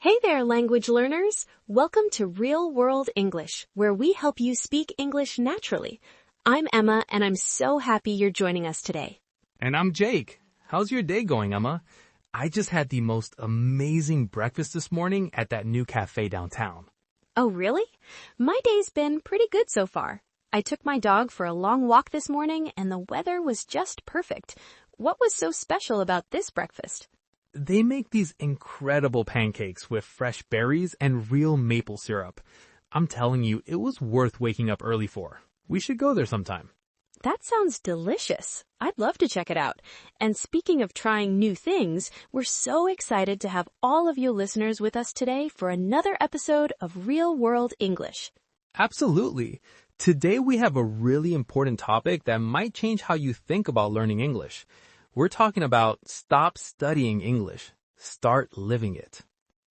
Hey there, language learners! Welcome to Real World English, where we help you speak English naturally. I'm Emma, and I'm so happy you're joining us today. And I'm Jake. How's your day going, Emma? I just had the most amazing breakfast this morning at that new cafe downtown. Oh, really? My day's been pretty good so far. I took my dog for a long walk this morning, and the weather was just perfect. What was so special about this breakfast? They make these incredible pancakes with fresh berries and real maple syrup. I'm telling you, it was worth waking up early for. We should go there sometime. That sounds delicious. I'd love to check it out. And speaking of trying new things, we're so excited to have all of you listeners with us today for another episode of Real World English. Absolutely. Today we have a really important topic that might change how you think about learning English. We're talking about stop studying English, start living it.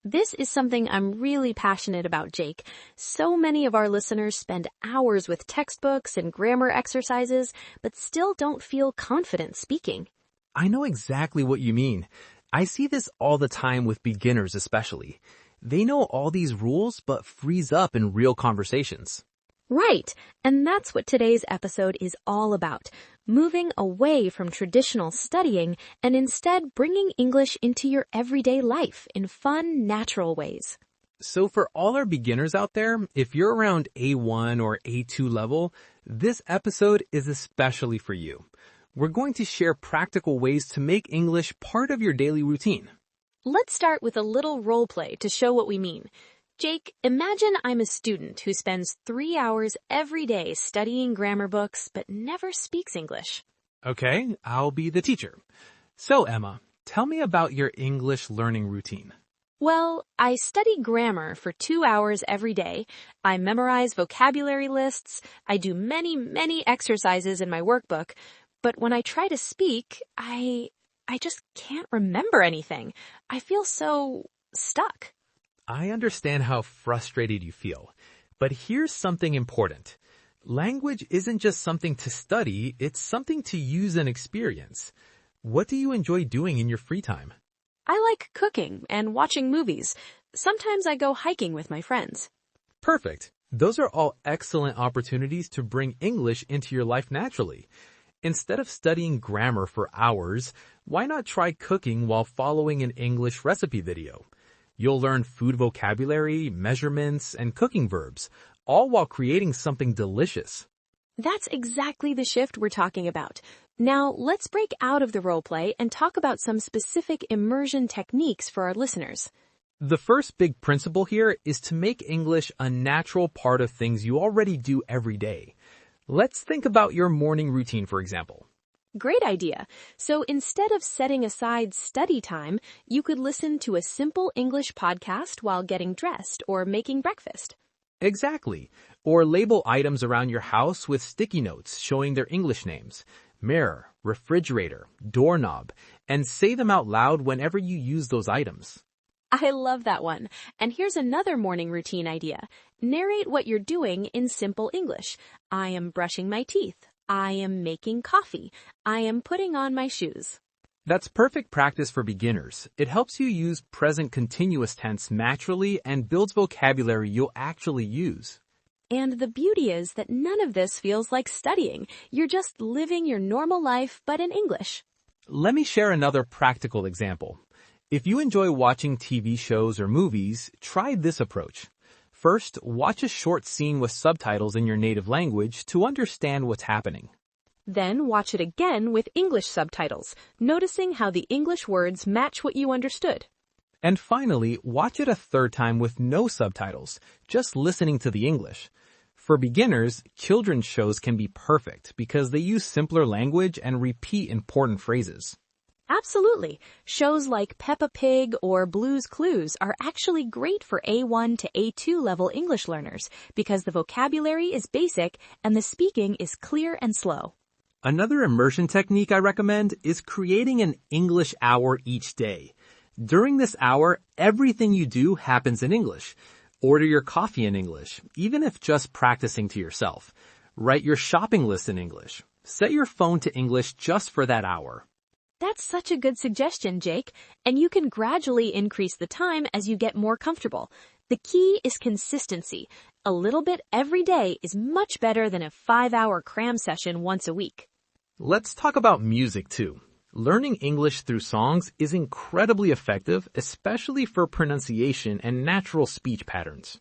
This is something I'm really passionate about, Jake. So many of our listeners spend hours with textbooks and grammar exercises, but still don't feel confident speaking. I know exactly what you mean. I see this all the time with beginners especially. They know all these rules but freeze up in real conversations. Right, and that's what today's episode is all about. Moving away from traditional studying and instead bringing English into your everyday life in fun, natural ways. So for all our beginners out there, if you're around A1 or A2 level, this episode is especially for you. We're going to share practical ways to make English part of your daily routine. Let's start with a little role play to show what we mean. Jake, imagine I'm a student who spends 3 hours every day studying grammar books but never speaks English. Okay, I'll be the teacher. So Emma, tell me about your English learning routine. Well, I study grammar for 2 hours every day. I memorize vocabulary lists. I do many exercises in my workbook. But when I try to speak, I just can't remember anything. I feel so stuck. I understand how frustrated you feel, but here's something important. Language isn't just something to study, it's something to use and experience. What do you enjoy doing in your free time? I like cooking and watching movies. Sometimes I go hiking with my friends. Perfect. Those are all excellent opportunities to bring English into your life naturally. Instead of studying grammar for hours, why not try cooking while following an English recipe video? You'll learn food vocabulary, measurements, and cooking verbs, all while creating something delicious. That's exactly the shift we're talking about. Now, let's break out of the role play and talk about some specific immersion techniques for our listeners. The first big principle here is to make English a natural part of things you already do every day. Let's think about your morning routine, for example. Great idea. So instead of setting aside study time, you could listen to a simple English podcast while getting dressed or making breakfast. Exactly. Or label items around your house with sticky notes showing their English names. Mirror, refrigerator, doorknob, and say them out loud whenever you use those items. I love that one. And here's another morning routine idea. Narrate what you're doing in simple English. I am brushing my teeth. I am making coffee. I am putting on my shoes. That's perfect practice for beginners. It helps you use present continuous tense naturally and builds vocabulary you'll actually use. And the beauty is that none of this feels like studying. You're just living your normal life, but in English. Let me share another practical example. If you enjoy watching TV shows or movies, try this approach. First, watch a short scene with subtitles in your native language to understand what's happening. Then watch it again with English subtitles, noticing how the English words match what you understood. And finally, watch it a third time with no subtitles, just listening to the English. For beginners, children's shows can be perfect because they use simpler language and repeat important phrases. Absolutely. Shows like Peppa Pig or Blue's Clues are actually great for A1 to A2 level English learners because the vocabulary is basic and the speaking is clear and slow. Another immersion technique I recommend is creating an English hour each day. During this hour, everything you do happens in English. Order your coffee in English, even if just practicing to yourself. Write your shopping list in English. Set your phone to English just for that hour. That's such a good suggestion, Jake. And you can gradually increase the time as you get more comfortable. The key is consistency. A little bit every day is much better than a 5-hour cram session once a week. Let's talk about music too. Learning English through songs is incredibly effective, especially for pronunciation and natural speech patterns.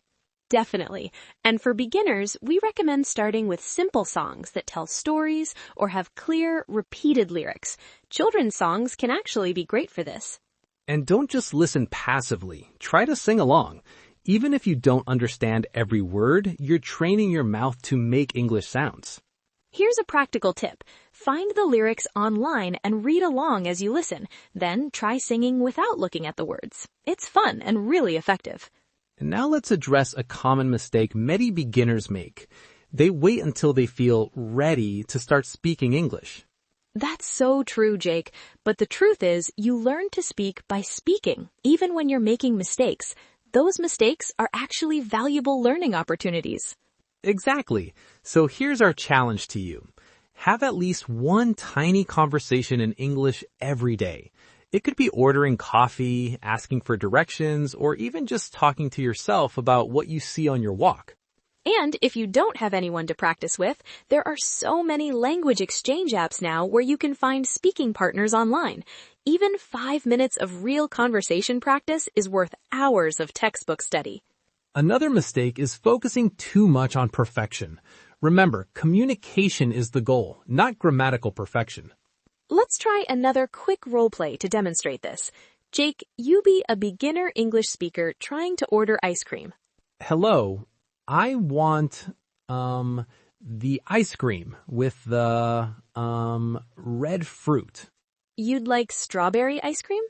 Definitely. And for beginners, we recommend starting with simple songs that tell stories or have clear, repeated lyrics. Children's songs can actually be great for this. And don't just listen passively. Try to sing along. Even if you don't understand every word, you're training your mouth to make English sounds. Here's a practical tip. Find the lyrics online and read along as you listen. Then try singing without looking at the words. It's fun and really effective. And now let's address a common mistake many beginners make. They wait until they feel ready to start speaking English. That's so true, Jake. But the truth is, you learn to speak by speaking, even when you're making mistakes. Those mistakes are actually valuable learning opportunities. Exactly. So here's our challenge to you. Have at least one tiny conversation in English every day. It could be ordering coffee, asking for directions, or even just talking to yourself about what you see on your walk. And if you don't have anyone to practice with, there are so many language exchange apps now where you can find speaking partners online. Even 5 minutes of real conversation practice is worth hours of textbook study. Another mistake is focusing too much on perfection. Remember, communication is the goal, not grammatical perfection. Let's try another quick role play to demonstrate this. Jake, you be a beginner English speaker trying to order ice cream. Hello, I want, the ice cream with the, red fruit. You'd like strawberry ice cream?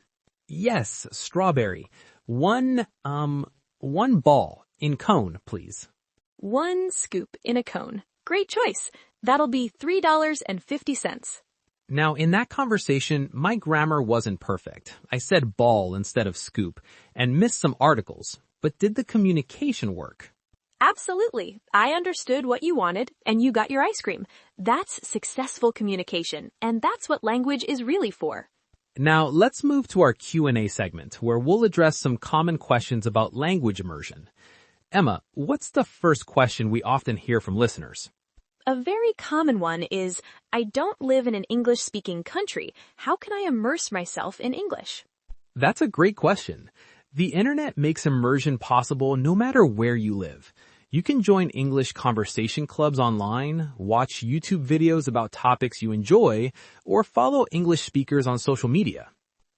Yes, strawberry. One ball in cone, please. 1 scoop in a cone. Great choice. That'll be $3.50. Now, in that conversation, my grammar wasn't perfect. I said ball instead of scoop and missed some articles. But did the communication work? Absolutely. I understood what you wanted, and you got your ice cream. That's successful communication, and that's what language is really for. Now, let's move to our Q&A segment, where we'll address some common questions about language immersion. Emma, what's the first question we often hear from listeners? A very common one is, I don't live in an English-speaking country. How can I immerse myself in English? That's a great question. The internet makes immersion possible no matter where you live. You can join English conversation clubs online, watch YouTube videos about topics you enjoy, or follow English speakers on social media.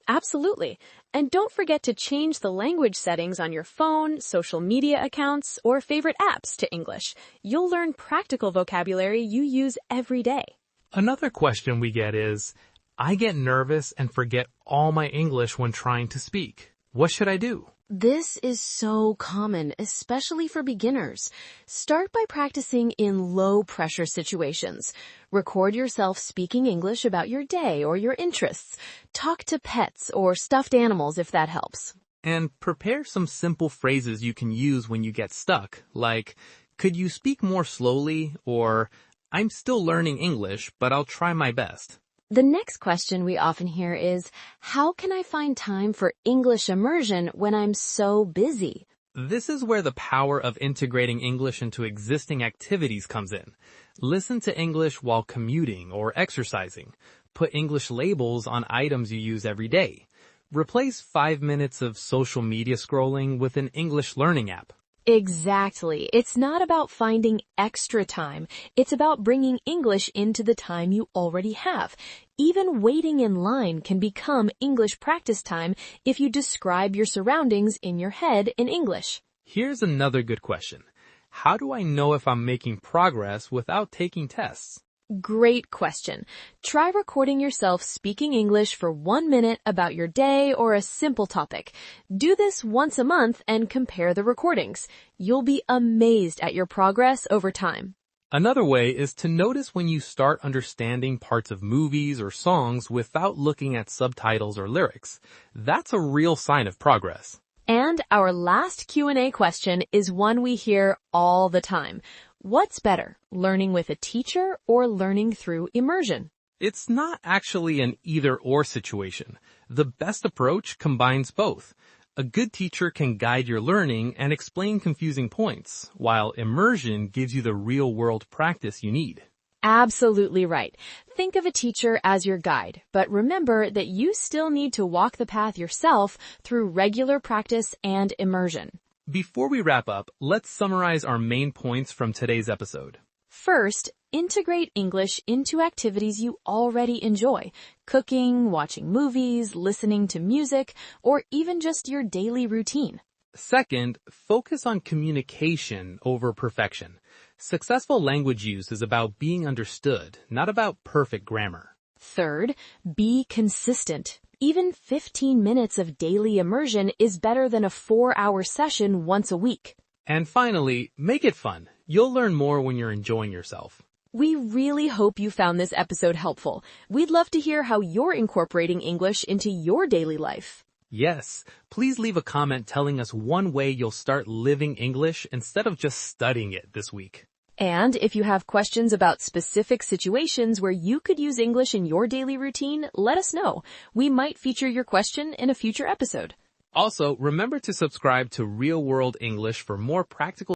Absolutely. And don't forget to change the language settings on your phone, social media accounts, or favorite apps to English. You'll learn practical vocabulary you use every day. Another question we get is, I get nervous and forget all my English when trying to speak. What should I do? This is so common, especially for beginners. Start by practicing in low-pressure situations. Record yourself speaking English about your day or your interests. Talk to pets or stuffed animals if that helps. And prepare some simple phrases you can use when you get stuck, like, could you speak more slowly? Or, I'm still learning English, but I'll try my best. The next question we often hear is, how can I find time for English immersion when I'm so busy? This is where the power of integrating English into existing activities comes in. Listen to English while commuting or exercising. Put English labels on items you use every day. Replace 5 minutes of social media scrolling with an English learning app. Exactly. It's not about finding extra time. It's about bringing English into the time you already have. Even waiting in line can become English practice time if you describe your surroundings in your head in English. Here's another good question. How do I know if I'm making progress without taking tests? Great question. Try recording yourself speaking English for 1 minute about your day or a simple topic. Do this once a month and compare the recordings. You'll be amazed at your progress over time. Another way is to notice when you start understanding parts of movies or songs without looking at subtitles or lyrics. That's a real sign of progress. And our last Q&A question is one we hear all the time. What's better, learning with a teacher or learning through immersion? It's not actually an either-or situation. The best approach combines both. A good teacher can guide your learning and explain confusing points, while immersion gives you the real-world practice you need. Absolutely right. Think of a teacher as your guide, but remember that you still need to walk the path yourself through regular practice and immersion. Before we wrap up, let's summarize our main points from today's episode. First, integrate English into activities you already enjoy. Cooking, watching movies, listening to music, or even just your daily routine. Second, focus on communication over perfection. Successful language use is about being understood, not about perfect grammar. Third, be consistent. Even 15 minutes of daily immersion is better than a 4-hour session once a week. And finally, make it fun. You'll learn more when you're enjoying yourself. We really hope you found this episode helpful. We'd love to hear how you're incorporating English into your daily life. Yes, please leave a comment telling us one way you'll start living English instead of just studying it this week. And if you have questions about specific situations where you could use English in your daily routine, let us know. We might feature your question in a future episode. Also, remember to subscribe to Real World English for more practical